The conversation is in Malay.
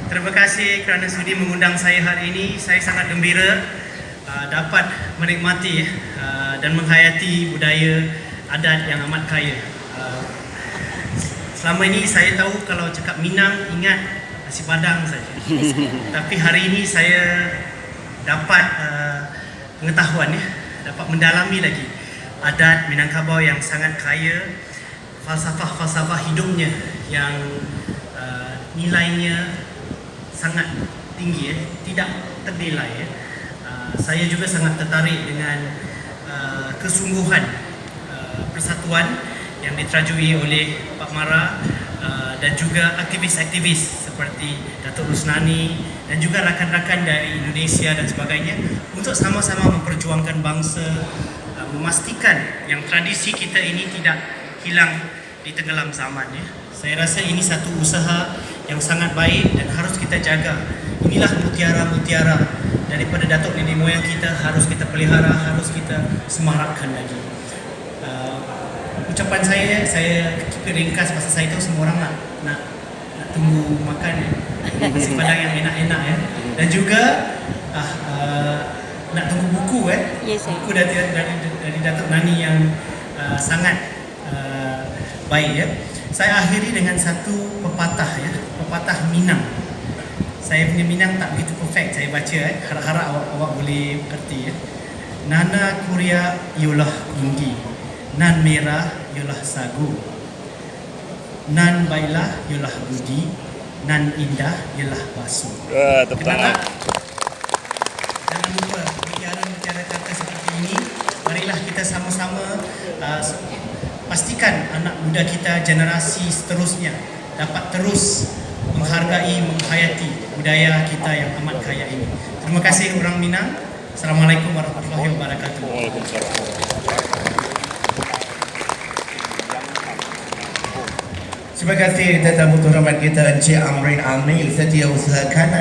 Terima kasih kerana sudi mengundang saya hari ini. Saya sangat gembira dapat menikmati dan menghayati budaya adat yang amat kaya. Selama ini saya tahu kalau cakap Minang ingat nasi padang saja. Tapi hari ini saya dapat pengetahuan, dapat mendalami lagi adat Minangkabau yang sangat kaya, falsafah-falsafah hidupnya yang nilainya sangat tinggi, tidak ternilai. Saya juga sangat tertarik dengan kesungguhan persatuan yang diterajui oleh Pak Mara dan juga aktivis-aktivis seperti Datuk Rusnani dan juga rakan-rakan dari Indonesia dan sebagainya untuk sama-sama memperjuangkan bangsa, memastikan yang tradisi kita ini tidak hilang di tenggelam zaman. Saya rasa ini satu usaha yang sangat baik dan harus kita jaga. Inilah mutiara-mutiara daripada datuk nenek moyang kita, harus kita pelihara, harus kita semarakkan lagi. Ucapan saya ringkas pasal saya tahu semua orang nak tunggu makan nasi padang yang enak-enak dan juga nak tunggu buku buku dari Datuk Nani yang sangat baik. Saya akhiri dengan satu pepatah pepatah Minang. Saya punya Minang tak begitu perfect, saya baca harap-harap awak boleh kerti. Nana kuria ialah tinggi, nan merah ialah sagu, nan bailah ialah budi, nan indah ialah basuh. Kenal tak? Jangan lupa bicara kata seperti ini. Marilah kita sama-sama pastikan anak muda kita, generasi seterusnya dapat terus menghargai, menghayati budaya kita yang amat kaya ini. Terima kasih orang Minang. Assalamualaikum warahmatullahi wabarakatuh. Waalaikumsalam. Terima kasih tetamu terhormat kita Encik Amrin Amil, Setiausaha Kanan.